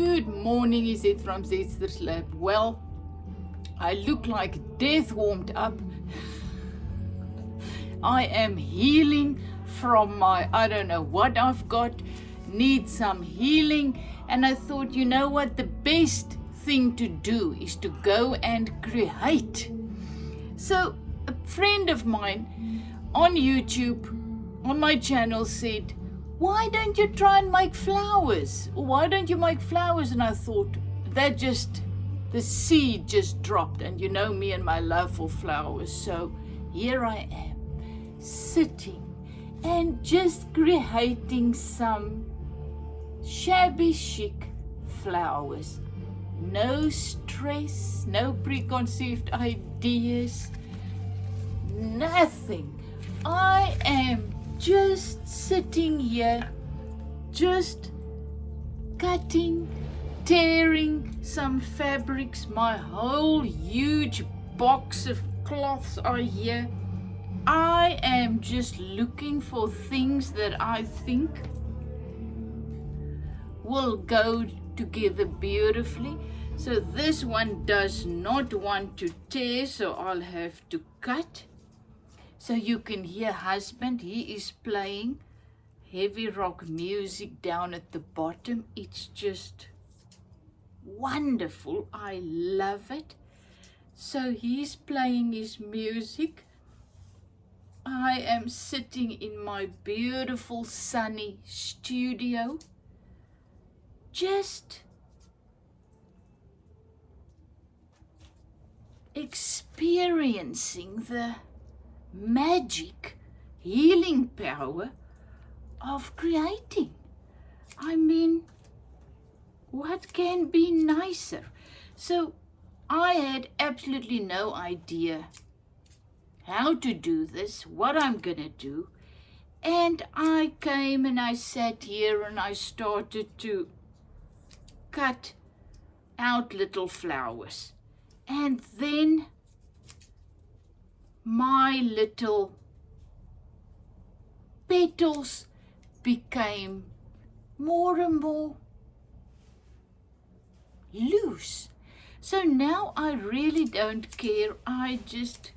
Good morning, is it from Zesters Lab? Well, I look like death warmed up. I am healing from my, I don't know what I've got, need some healing. And I thought, you know what, the best thing to do is to go and create. So a friend of mine on YouTube, on my channel said, why don't you try and make flowers? Or why don't you make flowers? And I thought, the seed just dropped. And you know me and my love for flowers. So here I am, sitting and just creating some shabby chic flowers. No stress, no preconceived ideas, nothing. I am just sitting here, just cutting, tearing some fabrics. My whole huge box of cloths are here. I am just looking for things that I think will go together beautifully. So this one does not want to tear, so I'll have to cut. So you can hear husband, he is playing heavy rock music down at the bottom. It's just wonderful. I love it. So he's playing his music. I am sitting in my beautiful sunny studio, just experiencing the magic healing power of creating. I mean, what can be nicer? So I had absolutely no idea how to do this, what I'm gonna do, and I came and I sat here and I started to cut out little flowers, and then my little petals became more and more loose. So now I really don't care. I just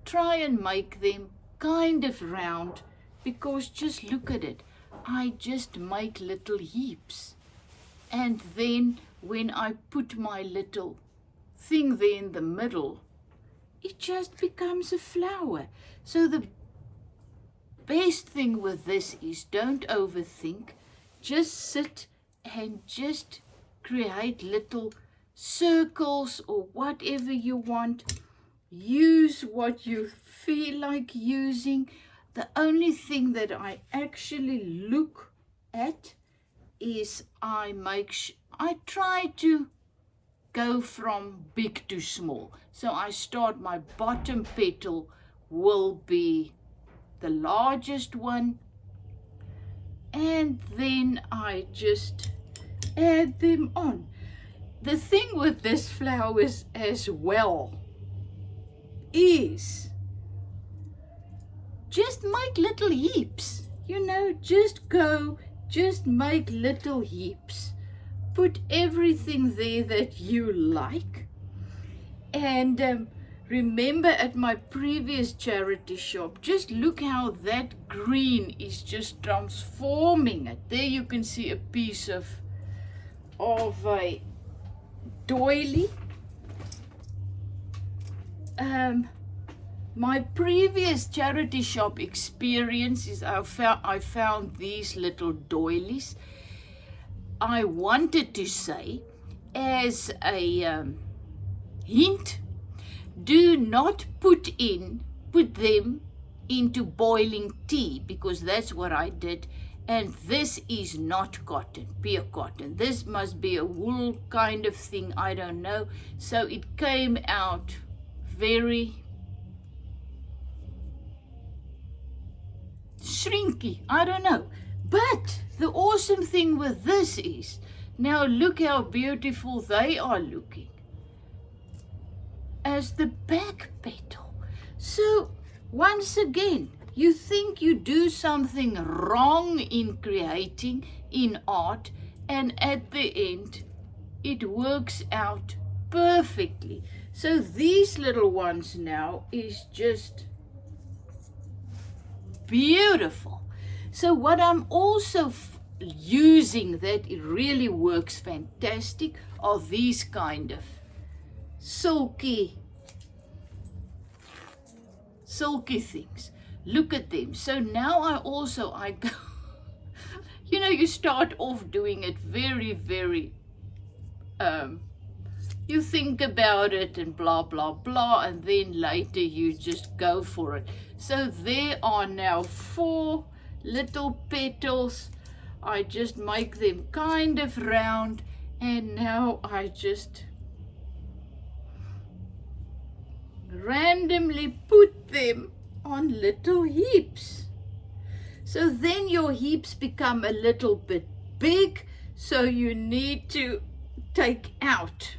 try and make them kind of round, because just look at it. I just make little heaps. And then when I put my little thing there in the middle, it just becomes a flower. So the best thing with this is don't overthink. Just sit and just create little circles or whatever you want. Use what you feel like using. The only thing that I actually look at is I try to go from big to small. So I start, my bottom petal will be the largest one, and then I just add them on. The thing with this flowers as well is just make little heaps, just make little heaps. Put everything there that you like. And remember, at my previous charity shop, just look how that green is just transforming it. There you can see a piece of a doily. My previous charity shop experience is I found these little doilies. I wanted to say, as a hint, do not put them into boiling tea, because that's what I did. And this is not cotton, pure cotton. This must be a wool kind of thing, I don't know. So it came out very shrinky, I don't know. But the awesome thing with this is, now look how beautiful they are looking as the back petal. So once again, You think you do something wrong in creating, in art, and at the end, it works out perfectly. So these little ones now is just beautiful. So what I'm also using that it really works fantastic are these kind of silky things. Look at them. So now I go, you know, you start off doing it very, you think about it and blah, blah, blah, and then later you just go for it. So there are now 4 little petals. I just make them kind of round, and now I just randomly put them on little heaps. So then your heaps become a little bit big, so you need to take out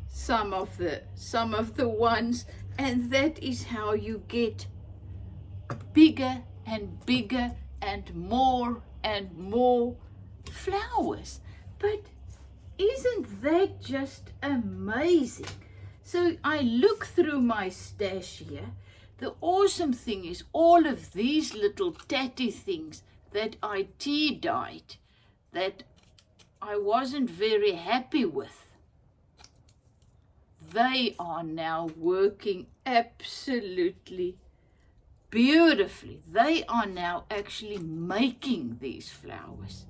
some of the ones, and that is how you get bigger and bigger and more flowers. But isn't that just amazing? So I look through my stash here. The awesome thing is all of these little tatty things that I tea dyed that I wasn't very happy with, they are now working absolutely beautifully. They are now actually making these flowers.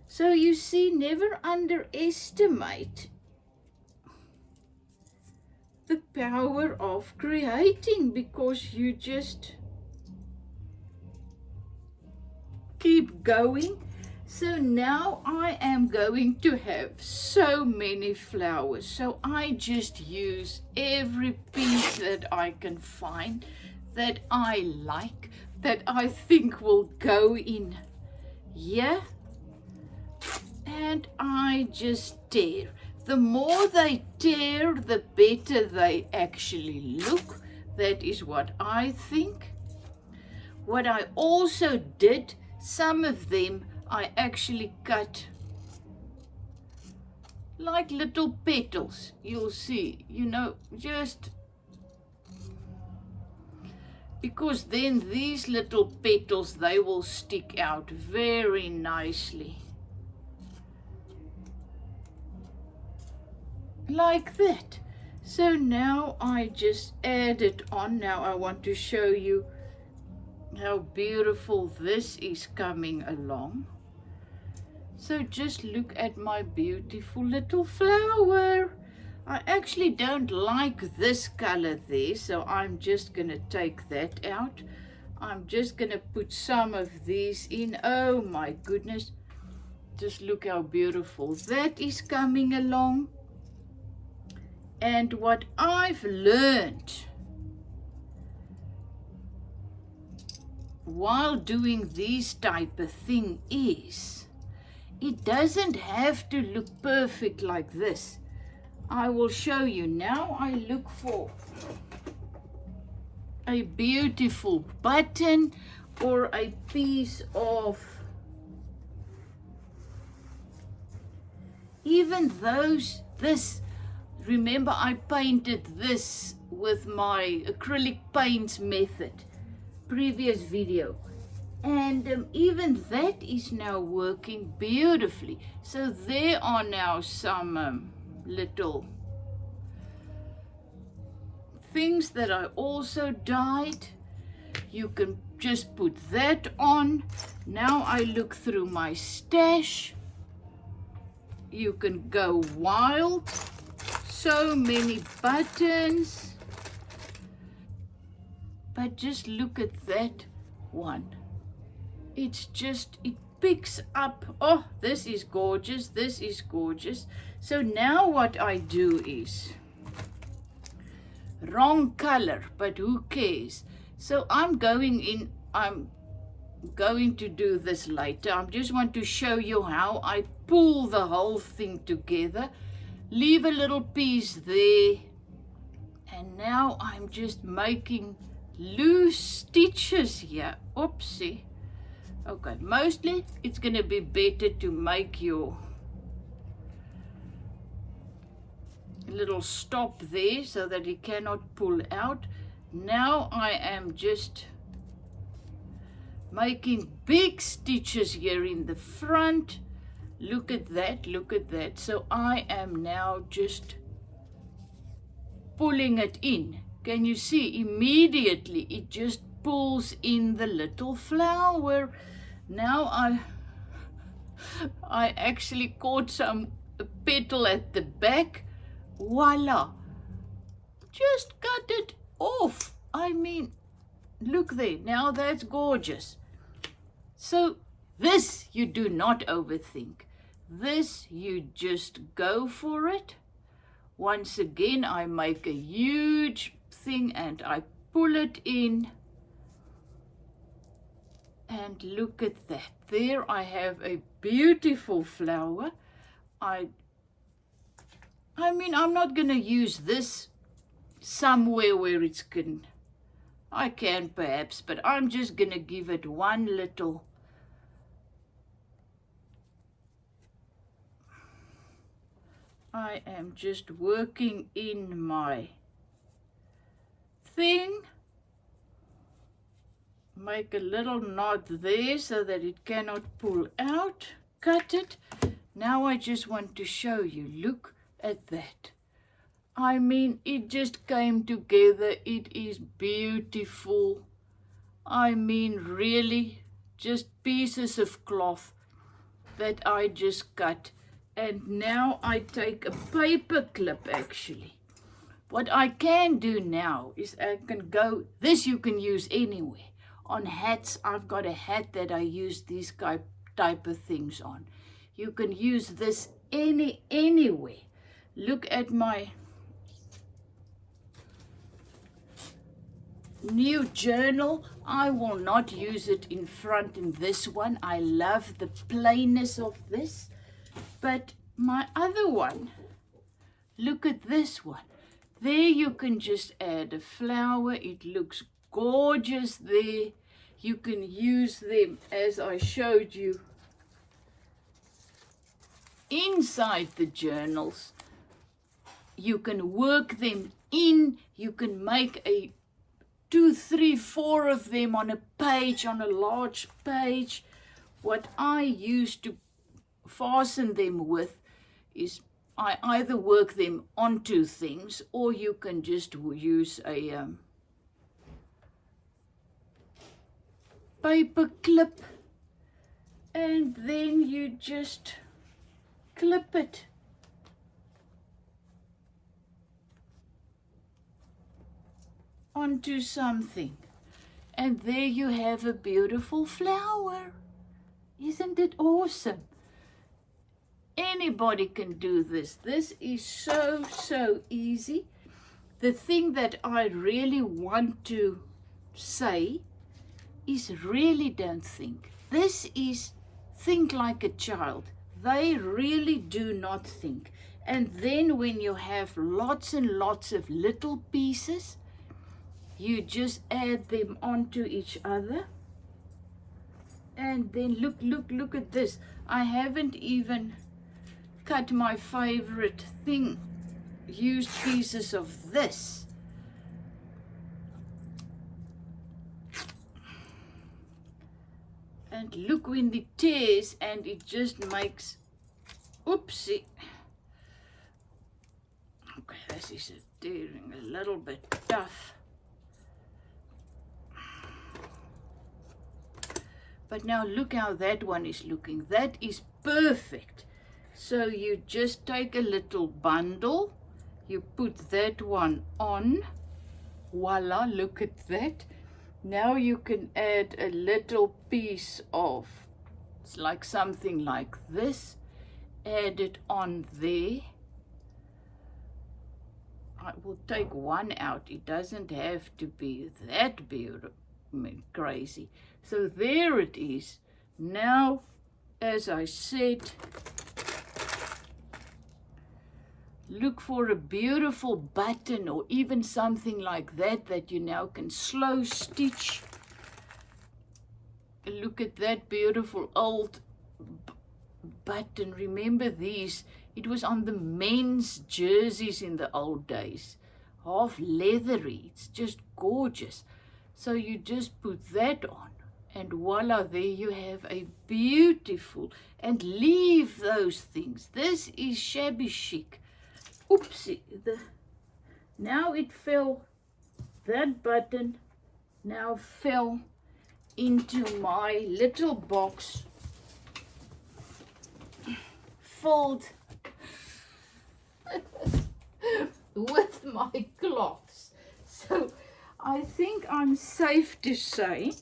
So you see, never underestimate the power of creating, because you just keep going. So now I am going to have so many flowers. So I just use every piece that I can find, that I like, that I think will go in here. And I just tear. The more they tear, the better they actually look. That is what I think. What I also did, some of them I actually cut like little petals. You'll see, you know, just because then these little petals, they will stick out very nicely. Like that. So now I just add it on. Now I want to show you how beautiful this is coming along. So just look at my beautiful little flower. I actually don't like this color there, so I'm just gonna take that out. I'm just gonna put some of these in. Oh my goodness, just look how beautiful that is coming along. And what I've learned while doing this type of thing is, it doesn't have to look perfect like this. I will show you. Now I look for a beautiful button or a piece of, even this, remember I painted this with my acrylic paints method, previous video. And even that is now working beautifully. So there are now some little things that I also dyed. You can just put that on. Now I look through my stash. You can go wild. So many buttons. But just look at that one. It's just, it picks up. Oh, this is gorgeous. This is gorgeous. So now what I do is, wrong color, but who cares? So I'm going to do this later. I just want to show you how I pull the whole thing together. Leave a little piece there. And now I'm just making loose stitches here. Oopsie. Okay, mostly it's going to be better to make your little stop there so that it cannot pull out. Now I am just making big stitches here in the front. Look at that, look at that. So I am now just pulling it in. Can you see? Immediately it just pulls in the little flower. Now I actually caught some petal at the back. Voila! Just cut it off. I mean, look there. Now that's gorgeous. So this you do not overthink. This you just go for it. Once again, I make a huge thing and I pull it in. And look at that. There I have a beautiful flower. I mean, I'm not going to use this somewhere where it's I can perhaps, but I'm just going to give it one little I am just working in my thing. Make a little knot there so that it cannot pull out. Cut it. Now I just want to show you. Look at that. I mean, it just came together. It is beautiful. I mean, really, just pieces of cloth that I just cut. And now I take a paper clip actually. What I can do now is I can go, this you can use anywhere. On hats, I've got a hat that I use these type of things on. You can use this anywhere. Look at my new journal. I will not use it in front in this one. I love the plainness of this. But my other one, look at this one. There you can just add a flower. It looks gorgeous there. You can use them as I showed you inside the journals. You can work them in. You can make a 2, 3, 4 of them on a page, on a large page. What I use to fasten them with is I either work them onto things, or you can just use a paper clip, and then you just clip it. Onto something, and there you have a beautiful flower. Isn't it awesome? Anybody can do this. This is so easy. The thing that I really want to say is really don't think. This is think like a child. They really do not think. And then when you have lots and lots of little pieces, you just add them onto each other. And then look at this. I haven't even cut my favorite thing. Used pieces of this. And look when it tears, and it just makes, oopsie. Okay, this is tearing a little bit tough. But now look how that one is looking. That is perfect. So you just take a little bundle, you put that one on. Voila, look at that. Now you can add a little piece of, it's like something like this. Add it on there. I will take one out. It doesn't have to be that beautiful, crazy. So there it is. Now, as I said, look for a beautiful button or even something like that that you now can slow stitch. Look at that beautiful old button. Remember these? It was on the men's jerseys in the old days. Half leathery. It's just gorgeous. So you just put that on and voila, there you have a beautiful, and leave those things. This is shabby chic. Oopsie, now it fell, that button now fell into my little box filled with my cloths. So I think I'm safe to say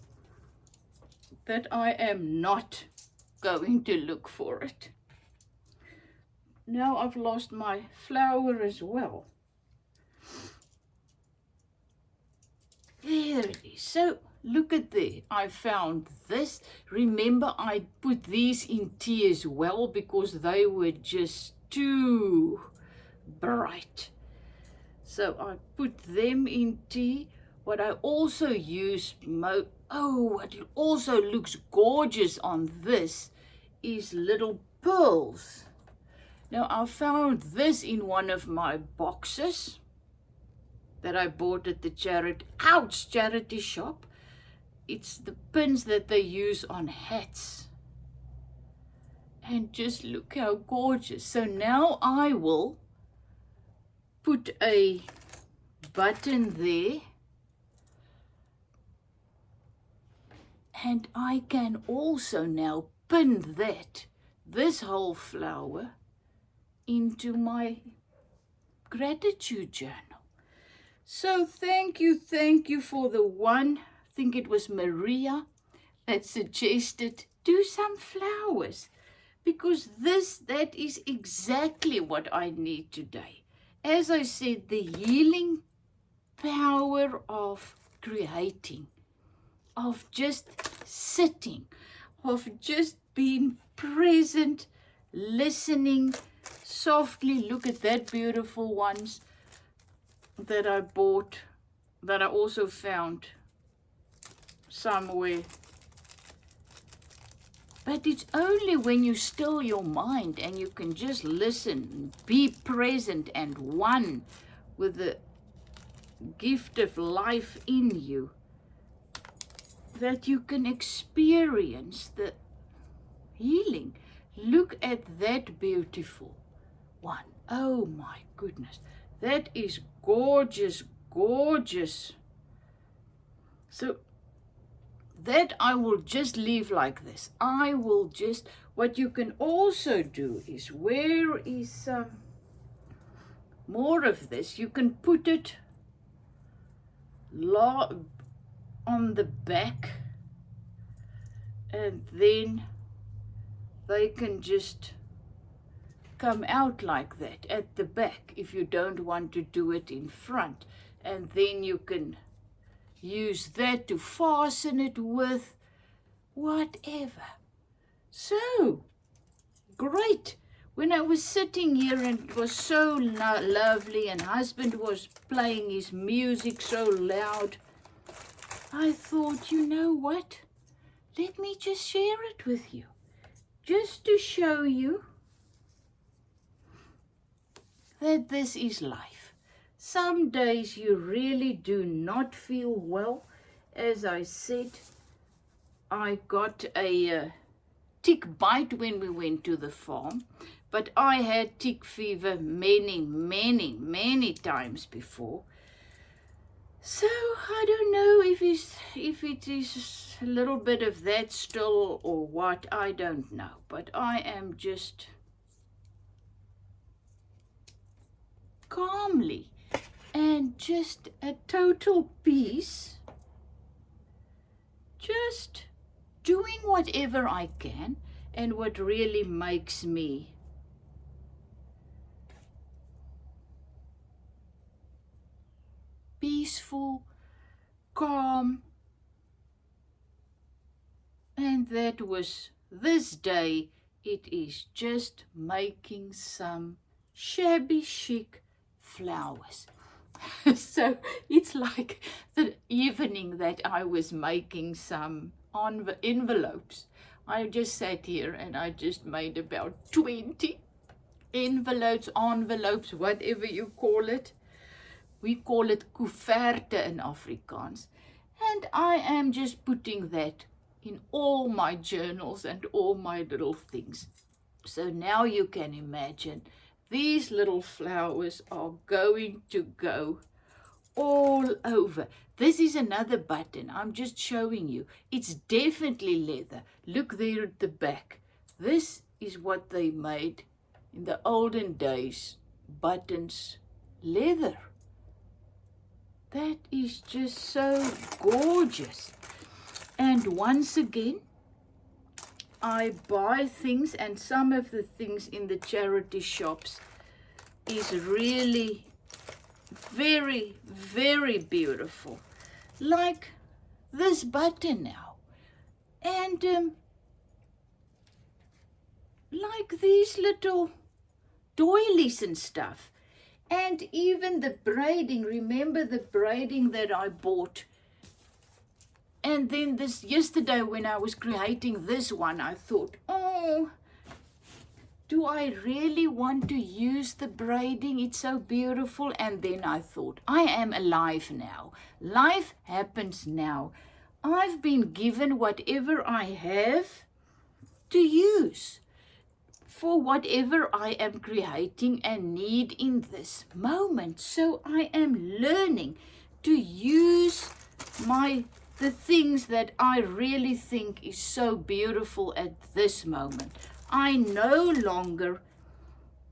that I am not going to look for it. Now I've lost my flower as well. There it is. So look at there. I found this. Remember, I put these in tea as well because they were just too bright. So I put them in tea. What I also use, what also looks gorgeous on this is little pearls. Now I found this in one of my boxes that I bought at the charity shop. It's the pins that they use on hats. And just look how gorgeous. So now I will put a button there. And I can also now pin this whole flower into my gratitude journal. So thank you for the one, I think it was Maria, that suggested do some flowers, because that is exactly what I need today. As I said, the healing power of creating, of just sitting, of just being present, listening softly. Look at that beautiful ones that I bought, that I also found somewhere. But it's only when you still your mind and you can just listen, be present and one with the gift of life in you, that you can experience the healing. Look at that beautiful one. Oh my goodness. That is gorgeous, gorgeous. So that I will just leave like this. I will just, what you can also do is, where is more of this? You can put it on the back, and then they can just come out like that at the back if you don't want to do it in front. And then you can use that to fasten it with whatever. So great. When I was sitting here and it was so lovely and husband was playing his music so loud, I thought, you know what? Let me just share it with you, just to show you that this is life. Some days you really do not feel well. As I said, I got a tick bite when we went to the farm, but I had tick fever many times before. So I don't know if it is a little bit of that still or what, I don't know. But I am just calmly and just at total peace, just doing whatever I can, and what really makes me peaceful, calm. And that was this day. It is just making some Shabby Chic Flowers. So it's like the evening that I was making some envelopes. I just sat here and I just made about 20 envelopes, whatever you call it. We call it koeverte in Afrikaans. And I am just putting that in all my journals and all my little things. So now you can imagine these little flowers are going to go all over. This is another button. I'm just showing you. It's definitely leather. Look there at the back. This is what they made in the olden days. Buttons, leather. That is just so gorgeous. And once again, I buy things, and some of the things in the charity shops is really very, very beautiful. Like this button now. And like these little doilies and stuff. And even the braiding. Remember the braiding that I bought? And then this yesterday when I was creating this one, I thought, oh, do I really want to use the braiding? It's so beautiful. And then I thought, I am alive now. Life happens now. I've been given whatever I have to use for whatever I am creating and need in this moment. So I am learning to use the things that I really think is so beautiful at this moment. I no longer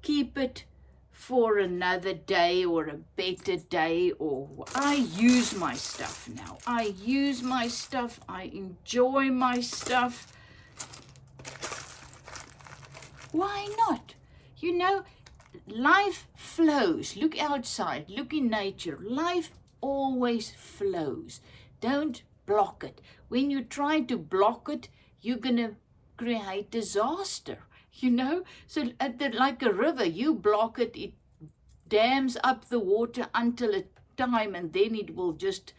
keep it for another day or a better day, or I use my stuff now. I use my stuff. I enjoy my stuff. Why not? You know, life flows. Look outside. Look in nature. Life always flows. Don't block it. When you try to block it, you're going to create disaster, you know. So like a river, you block it, it dams up the water until a time, and then it will just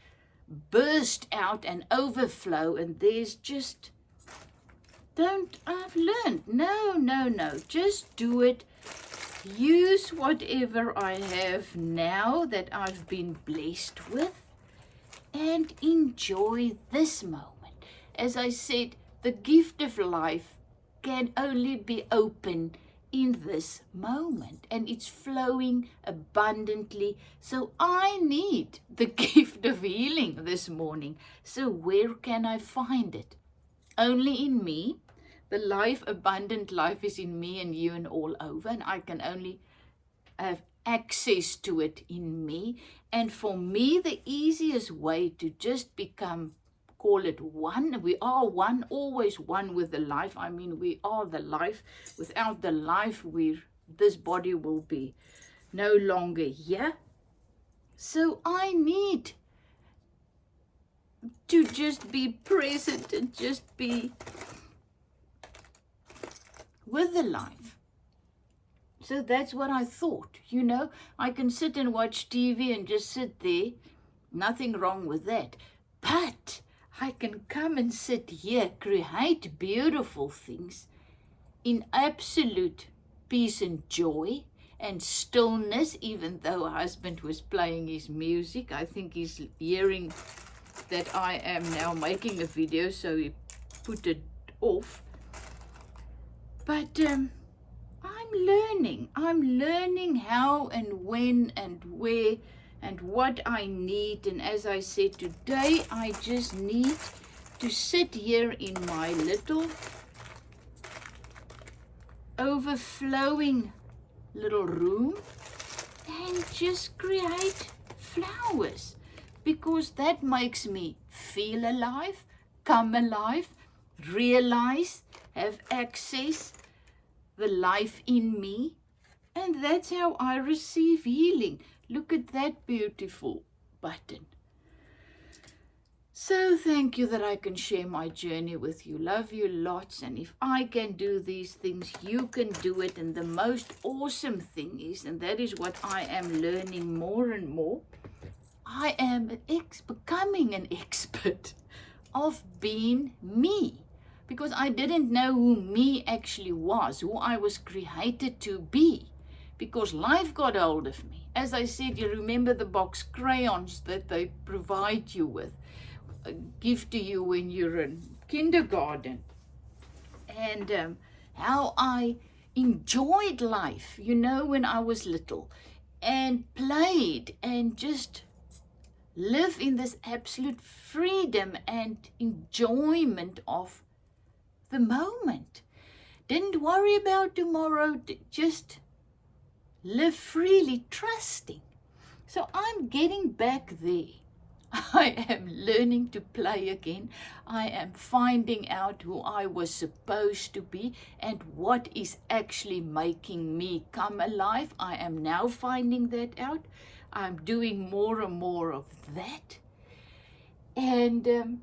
burst out and overflow, and there's just, I've learned, no, just do it. Use whatever I have now that I've been blessed with, and enjoy this moment. As I said, the gift of life can only be open in this moment, and it's flowing abundantly. So I need the gift of healing this morning. So where can I find it? Only in me. The life, abundant life, is in me and you and all over, and I can only have access to it in me. And for me, the easiest way to just become, call it one. We are one, always one with the life. I mean, we are the life. Without the life, this body will be no longer here. So I need to just be present and just be with the life. So that's what I thought, you know. I can sit and watch TV and just sit there. Nothing wrong with that. But I can come and sit here, create beautiful things in absolute peace and joy and stillness, even though husband was playing his music. I think he's hearing that I am now making a video, so he put it off. But I'm learning how and when and where and what I need. And as I said, today I just need to sit here in my little overflowing little room and just create flowers, because that makes me feel alive, come alive, realize, have access the life in me, and that's how I receive healing. Look at that beautiful button. So thank you that I can share my journey with you. Love you lots. And if I can do these things, you can do it. And the most awesome thing is, and that is what I am learning more and more, I am becoming an expert of being me. Because I didn't know who me actually was, who I was created to be. Because life got hold of me. As I said, you remember the box crayons that they provide you with, give to you when you're in kindergarten. And how I enjoyed life, when I was little, and played and just live in this absolute freedom and enjoyment of the moment. Didn't worry about tomorrow, just live freely, trusting. So I'm getting back there. I am learning to play again. I am finding out who I was supposed to be and what is actually making me come alive. I am now finding that out. I'm doing more and more of that. And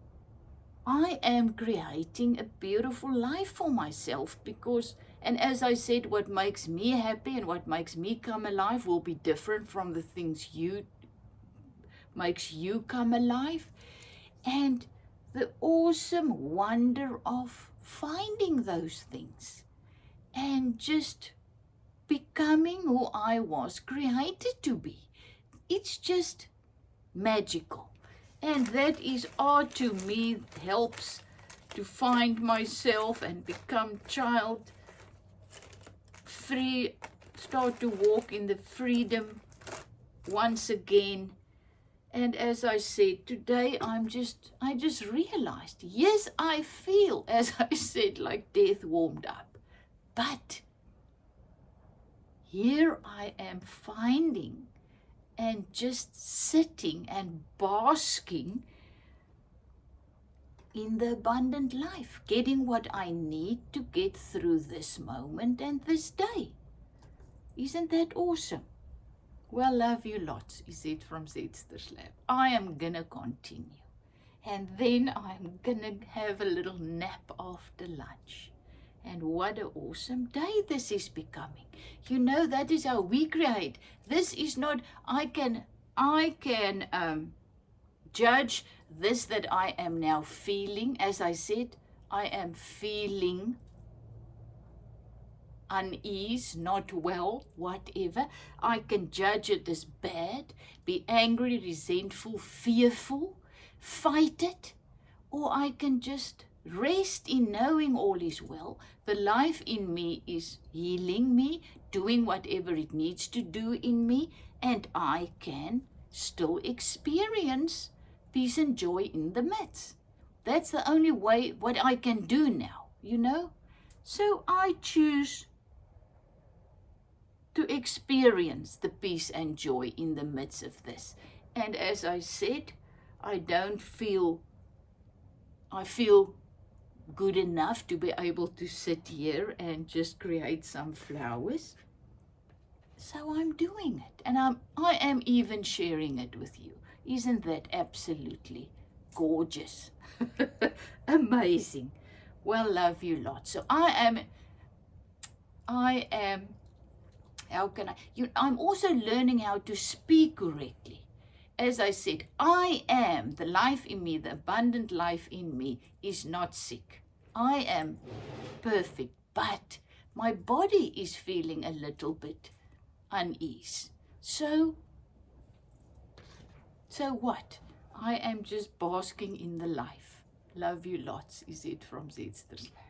I am creating a beautiful life for myself because, and as I said, what makes me happy and what makes me come alive will be different from the things makes you come alive. And the awesome wonder of finding those things and just becoming who I was created to be. It's just magical. And that is art to me, helps to find myself and become child free, start to walk in the freedom once again. And as I said, today I just realized, yes, I feel, as I said, like death warmed up. But here I am finding and just sitting and basking in the abundant life, getting what I need to get through this moment and this day. Isn't that awesome? Well, love you lots, is it from Zetster's Lab. I am gonna continue. And then I'm gonna have a little nap after lunch. And what an awesome day this is becoming. That is how we create. This is not, I can judge this that I am now feeling. As I said, I am feeling unease, not well, whatever. I can judge it as bad, be angry, resentful, fearful, fight it, or I can just rest in knowing all is well. The life in me is healing me, doing whatever it needs to do in me, and I can still experience peace and joy in the midst. That's the only way, what I can do now, So I choose to experience the peace and joy in the midst of this. And as I said, I feel good enough to be able to sit here and just create some flowers. So I'm doing it, and I am even sharing it with you. Isn't that absolutely gorgeous? Amazing. Well, love you lots. So I am, how can I'm also learning how to speak correctly. As I said, I am, the life in me, the abundant life in me is not sick. I am perfect, but my body is feeling a little bit unease. So what? I am just basking in the life. Love you lots, is it from Zetster's Lab.